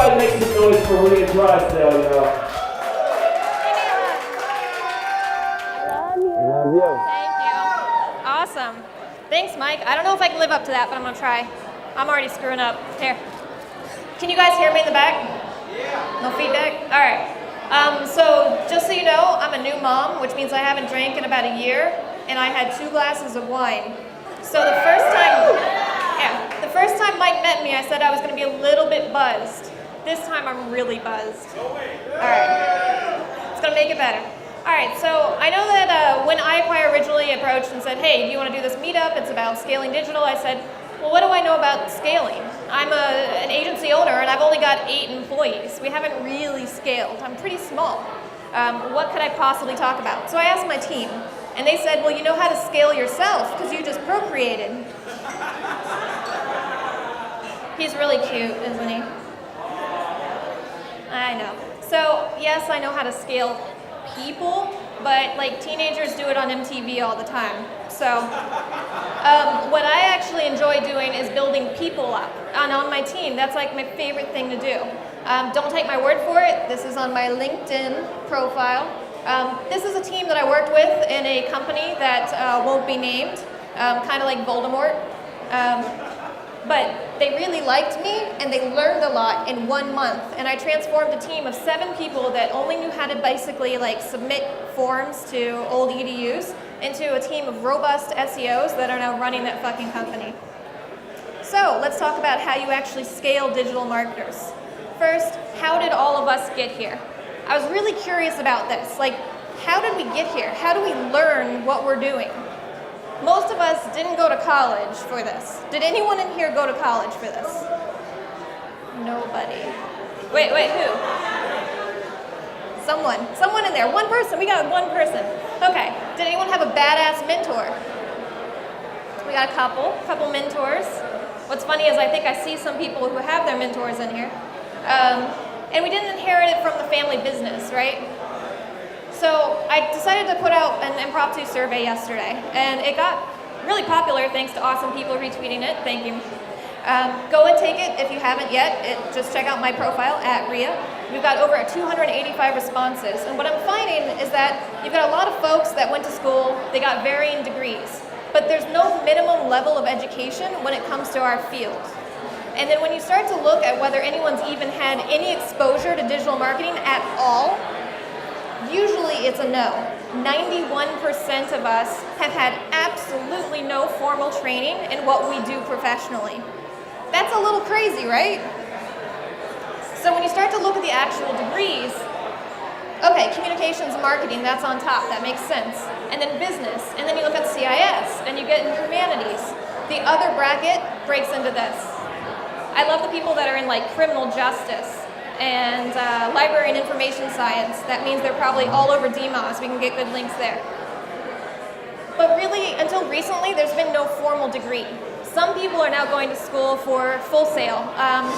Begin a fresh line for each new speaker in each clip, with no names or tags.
Everybody make some noise for Rhea Drysdale, y'all.
Love you.
Thank you. Awesome. Thanks, Mike. I don't know if I can live up to that, but I'm gonna try. I'm already screwing up. Here. Can you guys hear me in the back? Yeah. No feedback? All right. So just so you know, I'm a new mom, which means I haven't drank in about a year, and I had 2 glasses of wine. So the first time Mike met me, I said I was gonna be a little bit buzzed. This time I'm really buzzed. All right. It's gonna make it better. All right, so I know that when iAcquire originally approached and said, hey, do you want to do this meetup? It's about scaling digital. I said, well, what do I know about scaling? I'm an agency owner, and I've only got 8 employees. We haven't really scaled. I'm pretty small. What could I possibly talk about? So I asked my team, and they said, well, you know how to scale yourself because you just procreated. He's really cute, isn't he? I know. So yes, I know how to scale people, but like teenagers do it on MTV all the time. So what I actually enjoy doing is building people up. And on my team, that's like my favorite thing to do. Don't take my word for it. This is on my LinkedIn profile. This is a team that I worked with in a company that won't be named, kind of like Voldemort. But they really liked me, and they learned a lot in 1 month. And I transformed a team of 7 people that only knew how to basically like submit forms to old EDUs into a team of robust SEOs that are now running that fucking company. So let's talk about how you actually scale digital marketers. First, how did all of us get here? I was really curious about this. Like, how did we get here? How do we learn what we're doing? Most of us didn't go to college for this. Did anyone in here go to college for this? Nobody. Wait, who? Someone in there. 1 person. We got 1 person. Okay. Did anyone have a badass mentor? We got a couple mentors. What's funny is I think I see some people who have their mentors in here. And we didn't inherit it from the family business, right? So I decided to put out an impromptu survey yesterday, and it got really popular thanks to awesome people retweeting it. Thank you. Go and take it if you haven't yet. Just check out my profile at Rhea. We've got over 285 responses, and what I'm finding is that you've got a lot of folks that went to school, they got varying degrees, but there's no minimum level of education when it comes to our field. And then when you start to look at whether anyone's even had any exposure to digital marketing at all, usually it's a no. 91% of us have had absolutely no formal training in what we do professionally. That's a little crazy, right? So when you start to look at the actual degrees, okay, communications and marketing, that's on top, that makes sense. And then business, and then you look at CIS, and you get in humanities. The other bracket breaks into this. I love the people that are in like criminal justice and library and information science. That means they're probably all over DMOS. We can get good links there. But really, until recently, there's been no formal degree. Some people are now going to school for Full Sail.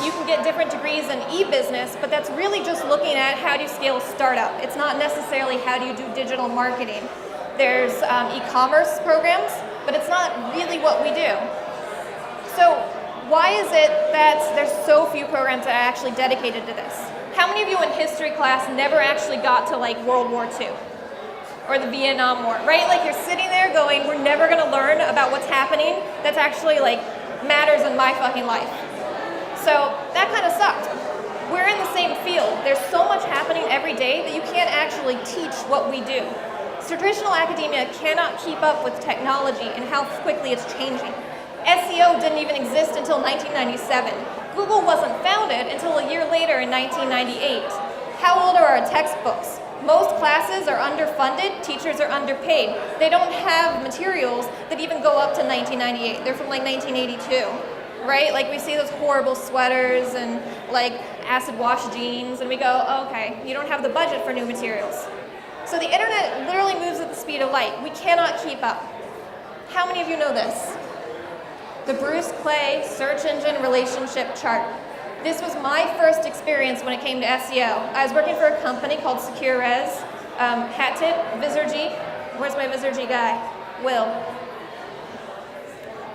You can get different degrees in e-business, but that's really just looking at how do you scale a startup. It's not necessarily how do you do digital marketing. There's e-commerce programs, but it's not really what we do. So why is it that there's so few programs that are actually dedicated to this? How many of you in history class never actually got to like World War II or the Vietnam War, right? Like you're sitting there going, we're never gonna learn about what's happening that's actually like matters in my fucking life. So that kind of sucked. We're in the same field. There's so much happening every day that you can't actually teach what we do. Traditional academia cannot keep up with technology and how quickly it's changing. SEO didn't even exist until 1997. Google wasn't founded until a year later in 1998. How old are our textbooks? Most classes are underfunded, teachers are underpaid. They don't have materials that even go up to 1998. They're from like 1982, right? Like we see those horrible sweaters and like acid wash jeans and we go, oh, okay, you don't have the budget for new materials. So the internet literally moves at the speed of light. We cannot keep up. How many of you know this? The Bruce Clay search engine relationship chart. This was my first experience when it came to SEO. I was working for a company called SecureRes, hat tip, Vizergy. Where's my Vizergy guy? Will.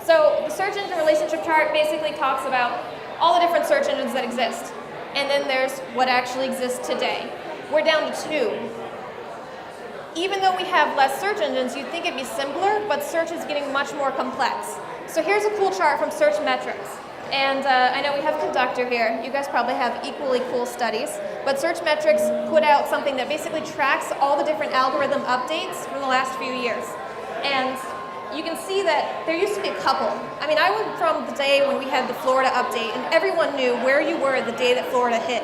So the search engine relationship chart basically talks about all the different search engines that exist. and then there's what actually exists today. We're down to 2. Even though we have less search engines, you'd think it'd be simpler, but search is getting much more complex. So here's a cool chart from Search Metrics. And I know we have Conductor here. You guys probably have equally cool studies. But Search Metrics put out something that basically tracks all the different algorithm updates from the last few years. And you can see that there used to be a couple. I mean, I went from the day when we had the Florida update, and everyone knew where you were the day that Florida hit.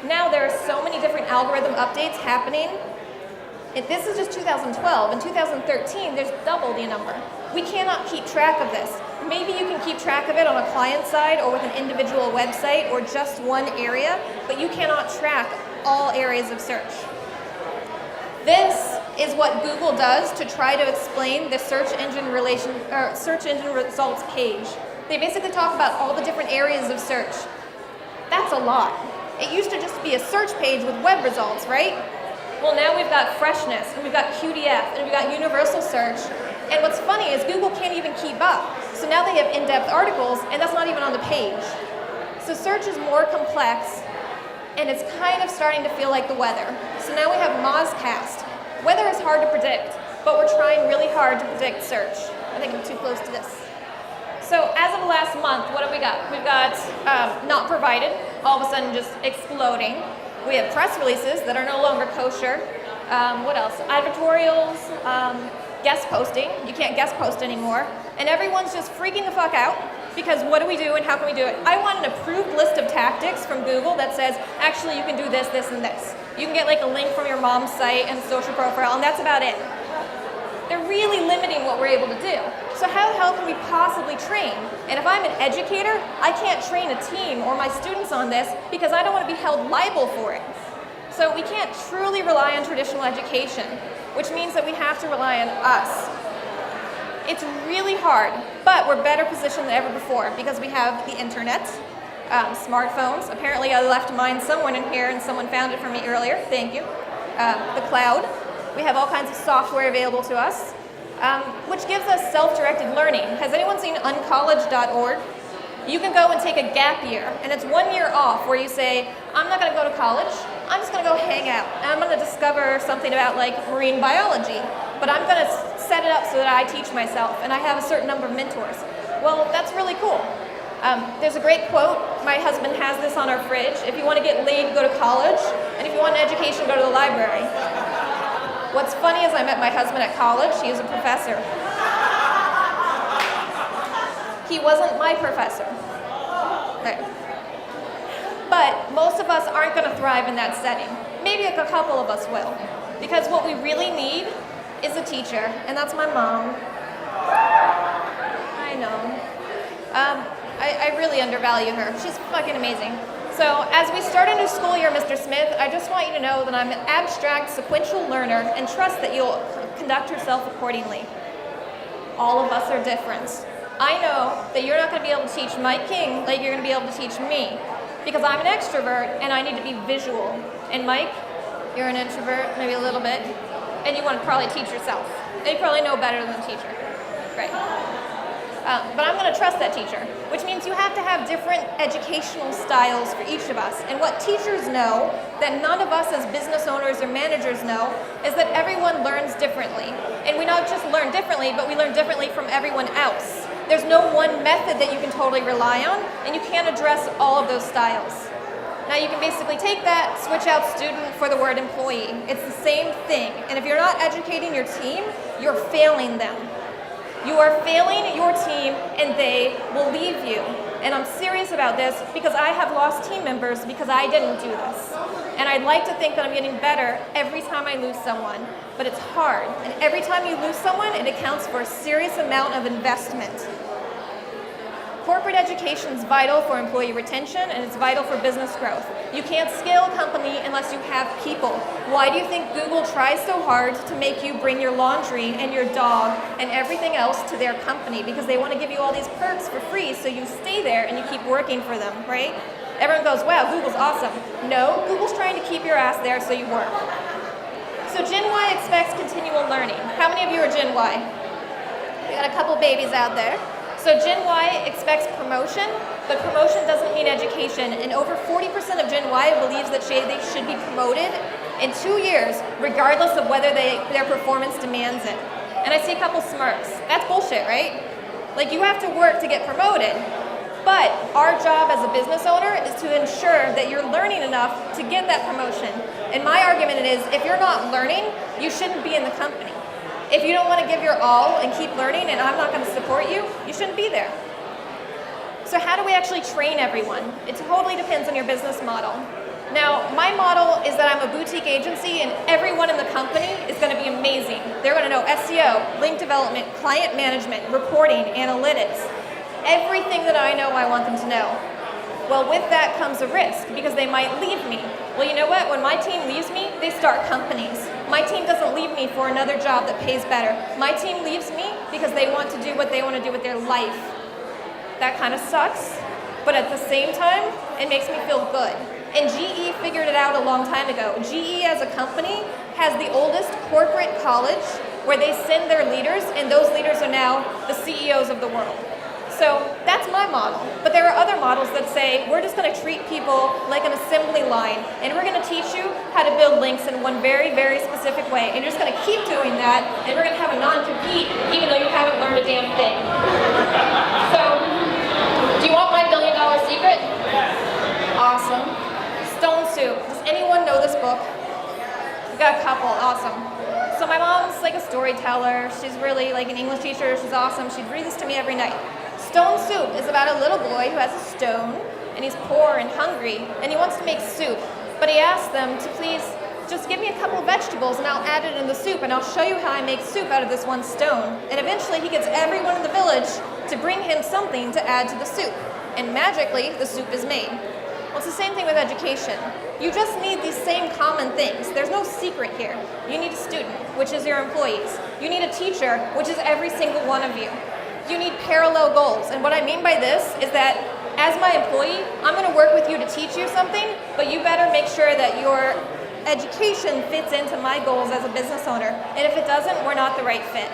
Now there are so many different algorithm updates happening. This is just 2012. In 2013, there's double the number. We cannot keep track of this. Maybe you can keep track of it on a client side or with an individual website or just one area, but you cannot track all areas of search. This is what Google does to try to explain the search engine results page. They basically talk about all the different areas of search. That's a lot. It used to just be a search page with web results, right? Well, now we've got freshness, and we've got QDF, and we've got universal search. And what's funny is Google can't even keep up. So now they have in-depth articles, and that's not even on the page. So search is more complex, and it's kind of starting to feel like the weather. So now we have Mozcast. Weather is hard to predict, but we're trying really hard to predict search. I think I'm too close to this. So as of the last month, what have we got? We've got not provided, all of a sudden just exploding. We have press releases that are no longer kosher. What else? Advertorials, guest posting. You can't guest post anymore. And everyone's just freaking the fuck out because what do we do and how can we do it? I want an approved list of tactics from Google that says, actually you can do this, this, and this. You can get like a link from your mom's site and social profile, and that's about it. They're really limiting what we're able to do. So how the hell can we possibly train? And if I'm an educator, I can't train a team or my students on this because I don't want to be held liable for it. So we can't truly rely on traditional education, which means that we have to rely on us. It's really hard, but we're better positioned than ever before because we have the internet, smartphones. Apparently I left mine somewhere in here and someone found it for me earlier. Thank you. The cloud. We have all kinds of software available to us, which gives us self-directed learning. Has anyone seen uncollege.org? You can go and take a gap year, and it's 1 year off where you say, I'm not going to go to college, I'm just going to go hang out, and I'm going to discover something about like marine biology, but I'm going to set it up so that I teach myself, and I have a certain number of mentors. Well, that's really cool. There's a great quote, my husband has this on our fridge, if you want to get laid, go to college, and if you want an education, go to the library. What's funny is I met my husband at college. He was a professor. He wasn't my professor. Okay. But most of us aren't going to thrive in that setting. Maybe a couple of us will. Because what we really need is a teacher, and that's my mom. I know. I really undervalue her. She's fucking amazing. So as we start a new school year, Mr. Smith, I just want you to know that I'm an abstract, sequential learner and trust that you'll conduct yourself accordingly. All of us are different. I know that you're not going to be able to teach Mike King like you're going to be able to teach me because I'm an extrovert and I need to be visual. And Mike, you're an introvert, maybe a little bit, and you want to probably teach yourself. And you probably know better than the teacher. Right. But I'm going to trust that teacher, which means you have to have different educational styles for each of us. And what teachers know that none of us as business owners or managers know is that everyone learns differently. And we not just learn differently, but we learn differently from everyone else. There's no one method that you can totally rely on, and you can't address all of those styles. Now you can basically take that, switch out student for the word employee. It's the same thing. And if you're not educating your team, you're failing them. You are failing your team and they will leave you. And I'm serious about this because I have lost team members because I didn't do this. And I'd like to think that I'm getting better every time I lose someone, but it's hard. And every time you lose someone, it accounts for a serious amount of investment. Corporate education is vital for employee retention and it's vital for business growth. You can't scale a company unless you have people. Why do you think Google tries so hard to make you bring your laundry and your dog and everything else to their company? Because they want to give you all these perks for free so you stay there and you keep working for them, right? Everyone goes, wow, Google's awesome. No, Google's trying to keep your ass there so you work. So Gen Y expects continual learning. How many of you are Gen Y? We got a couple babies out there. So Gen Y expects promotion, but promotion doesn't mean education. And over 40% of Gen Y believes that they should be promoted in 2 years, regardless of whether their performance demands it. And I see a couple smirks. That's bullshit, right? Like, you have to work to get promoted. But our job as a business owner is to ensure that you're learning enough to get that promotion. And my argument is, if you're not learning, you shouldn't be in the company. If you don't want to give your all and keep learning and I'm not going to support you, you shouldn't be there. So how do we actually train everyone? It totally depends on your business model. Now, my model is that I'm a boutique agency and everyone in the company is going to be amazing. They're going to know SEO, link development, client management, reporting, analytics. Everything that I know, I want them to know. Well, with that comes a risk because they might leave me. Well, you know what? When my team leaves me, they start companies. My team doesn't leave me for another job that pays better. My team leaves me because they want to do what they want to do with their life. That kind of sucks, but at the same time, it makes me feel good. And GE figured it out a long time ago. GE as a company has the oldest corporate college where they send their leaders, and those leaders are now the CEOs of the world. So that's my model. But there are other models that say, we're just going to treat people like an assembly line, and we're going to teach you how to build links in one very, very specific way. And you're just going to keep doing that, and we're going to have a non-compete, even though you haven't learned a damn thing. So, do you want my $1 billion secret? Awesome. Stone Soup. Does anyone know this book? We've got a couple. Awesome. So my mom's like a storyteller. She's really like an English teacher. She's awesome. She'd read this to me every night. Stone Soup is about a little boy who has a stone, and he's poor and hungry, and he wants to make soup. But he asks them to please just give me a couple of vegetables and I'll add it in the soup, and I'll show you how I make soup out of this one stone. And eventually he gets everyone in the village to bring him something to add to the soup. And magically, the soup is made. Well, it's the same thing with education. You just need these same common things. There's no secret here. You need a student, which is your employees. You need a teacher, which is every single one of you. You need parallel goals. And what I mean by this is that as my employee, I'm going to work with you to teach you something, but you better make sure that your education fits into my goals as a business owner. And if it doesn't, we're not the right fit.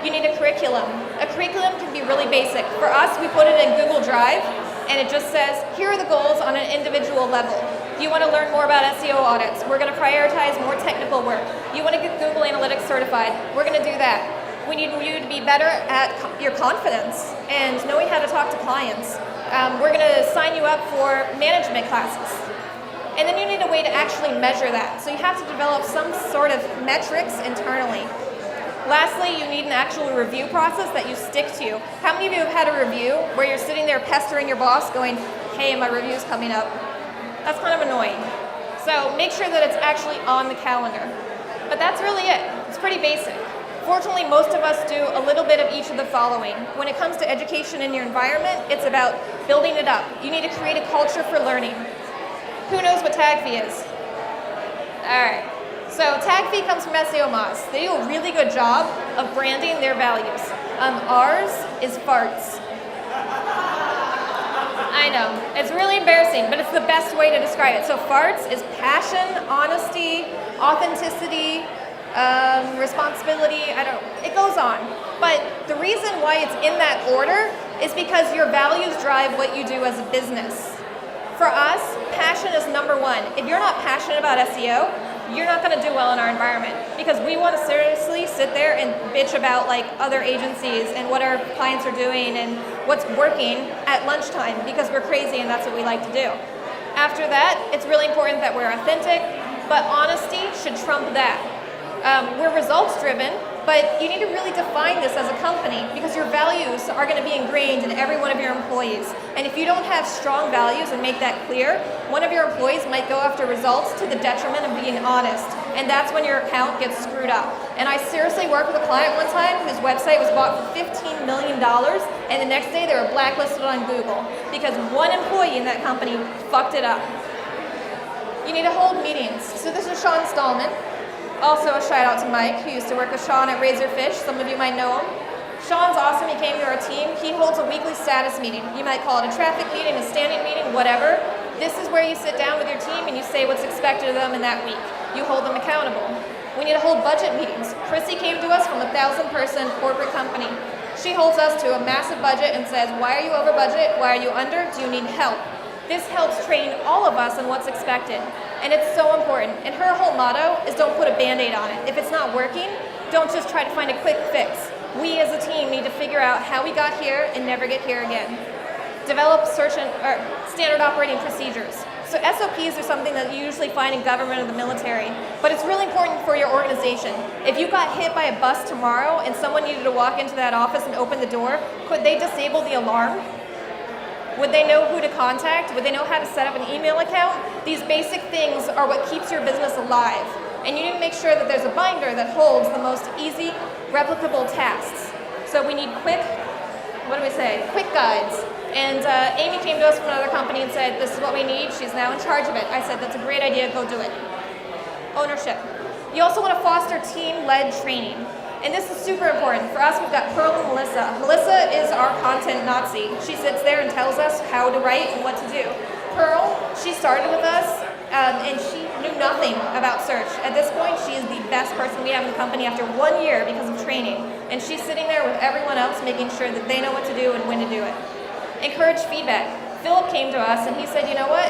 You need a curriculum. A curriculum can be really basic. For us, we put it in Google Drive, and it just says, here are the goals on an individual level. You want to learn more about SEO audits? We're going to prioritize more technical work. You want to get Google Analytics certified? We're going to do that. We need you to be better at your confidence and knowing how to talk to clients. We're going to sign you up for management classes. And then you need a way to actually measure that. So you have to develop some sort of metrics internally. Lastly, you need an actual review process that you stick to. How many of you have had a review where you're sitting there pestering your boss going, hey, my review's coming up? That's kind of annoying. So make sure that it's actually on the calendar. But that's really it. It's pretty basic. Fortunately, most of us do a little bit of each of the following. When it comes to education in your environment, it's about building it up. You need to create a culture for learning. Who knows what tag fee is? All right. So tag fee comes from SEO Moz. They do a really good job of branding their values. Ours is farts. I know, it's really embarrassing, but it's the best way to describe it. So farts is passion, honesty, authenticity, responsibility, it goes on. But the reason why it's in that order is because your values drive what you do as a business. For us, passion is number one. If you're not passionate about SEO, you're not going to do well in our environment, because we want to seriously sit there and bitch about like other agencies and what our clients are doing and what's working at lunchtime because we're crazy and that's what we like to do. After that, it's really important that we're authentic, but honesty should trump that. We're results driven, but you need to really define this as a company because your values are going to be ingrained in every one of your employees. And if you don't have strong values and make that clear, one of your employees might go after results to the detriment of being honest. And that's when your account gets screwed up. And I seriously worked with a client one time whose website was bought for $15 million, and the next day they were blacklisted on Google because one employee in that company fucked it up. You need to hold meetings. So this is Sean Stallman. Also a shout out to Mike, who used to work with Sean at Razorfish. Some of you might know him. Sean's awesome. He came to our team. He holds a weekly status meeting. You might call it a traffic meeting, a standing meeting, whatever. This is where you sit down with your team and you say what's expected of them in that week. You hold them accountable. We need to hold budget meetings. Chrissy came to us from a 1,000-person corporate company. She holds us to a massive budget and says, why are you over budget? Why are you under? Do you need help? This helps train all of us on what's expected. And it's so important. And her whole motto is don't put a Band-Aid on it. If it's not working, don't just try to find a quick fix. We as a team need to figure out how we got here and never get here again. Develop standard operating procedures. So SOPs are something that you usually find in government or the military, but it's really important for your organization. If you got hit by a bus tomorrow and someone needed to walk into that office and open the door, could they disable the alarm? Would they know who to contact? Would they know how to set up an email account? These basic things are what keeps your business alive. And you need to make sure that there's a binder that holds the most easy, replicable tasks. So we need quick guides. And Amy came to us from another company and said, this is what we need. She's now in charge of it. I said, that's a great idea, go do it. Ownership. You also want to foster team-led training. And this is super important. For us, we've got Pearl and Melissa. Melissa is our content Nazi. She sits there and tells us how to write and what to do. Pearl, she started with us, and she knew nothing about search. At this point, she is the best person we have in the company after 1 year because of training. And she's sitting there with everyone else, making sure that they know what to do and when to do it. Encourage feedback. Philip came to us and he said, you know what?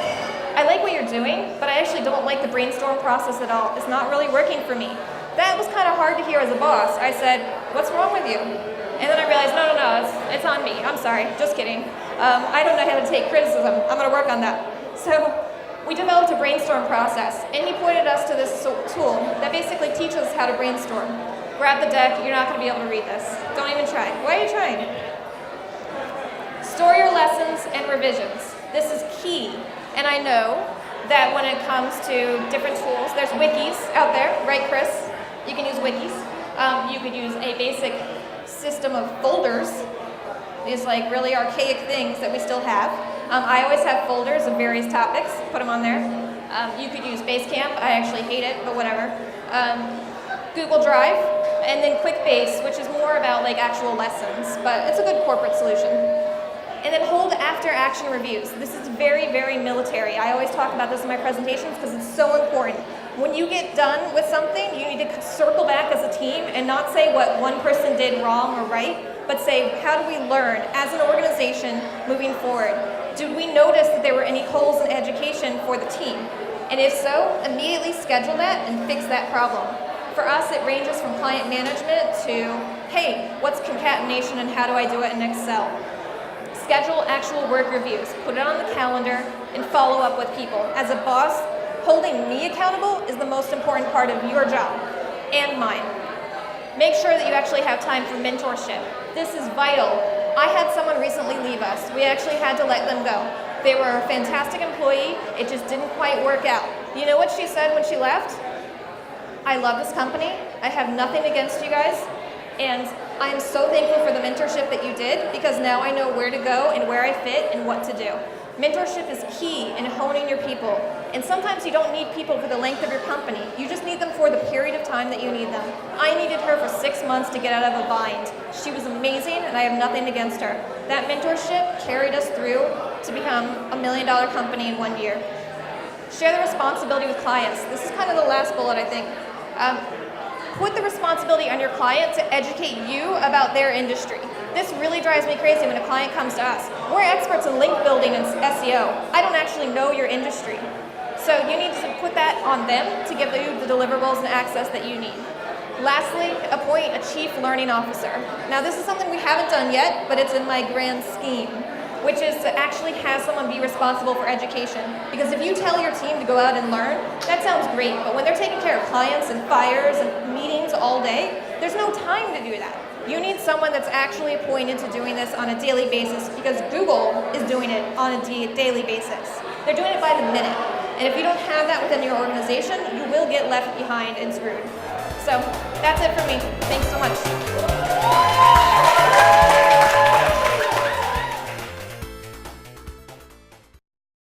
I like what you're doing, but I actually don't like the brainstorm process at all. It's not really working for me. That was kind of hard to hear as a boss. I said, what's wrong with you? And then I realized, no, it's on me. I'm sorry, just kidding. I don't know how to take criticism. I'm gonna work on that. So we developed a brainstorm process, and he pointed us to this tool that basically teaches us how to brainstorm. Grab the deck, you're not gonna be able to read this. Don't even try. Why are you trying? Store your lessons and revisions. This is key, and I know that when it comes to different tools, there's wikis out there, right, Chris? You can use wikis. You could use a basic system of folders, these like really archaic things that we still have. I always have folders of various topics, put them on there. You could use Basecamp, I actually hate it, but whatever. Google Drive, and then QuickBase, which is more about like actual lessons, but it's a good corporate solution. And then hold after action reviews. This is very, very military. I always talk about this in my presentations because it's so important. When you get done with something, you need to circle back as a team and not say what one person did wrong or right, but say, how do we learn as an organization moving forward? Did we notice that there were any holes in education for the team? And if so, immediately schedule that and fix that problem. For us, it ranges from client management to, hey, what's concatenation and how do I do it in Excel? Schedule actual work reviews, put it on the calendar, and follow up with people. As a boss, holding me accountable is the most important part of your job, and mine. Make sure that you actually have time for mentorship. This is vital. I had someone recently leave us. We actually had to let them go. They were a fantastic employee, it just didn't quite work out. You know what she said when she left? I love this company, I have nothing against you guys, and I am so thankful for the mentorship that you did because now I know where to go and where I fit and what to do. Mentorship is key in honing your people. And sometimes you don't need people for the length of your company. You just need them for the period of time that you need them. I needed her for 6 months to get out of a bind. She was amazing and I have nothing against her. That mentorship carried us through to become a $1 million company in 1 year. Share the responsibility with clients. This is kind of the last bullet, I think. Put the responsibility on your client to educate you about their industry. This really drives me crazy when a client comes to us. We're experts in link building and SEO. I don't actually know your industry. So you need to put that on them to give you the deliverables and access that you need. Lastly, appoint a chief learning officer. Now this is something we haven't done yet, but it's in my grand scheme, which is to actually have someone be responsible for education. Because if you tell your team to go out and learn, that sounds great, but when they're taking care of clients and fires and meetings all day, there's no time to do that. You need someone that's actually appointed to doing this on a daily basis because Google is doing it on a daily basis. They're doing it by the minute. And if you don't have that within your organization, you will get left behind and screwed. So that's it for me. Thanks so much.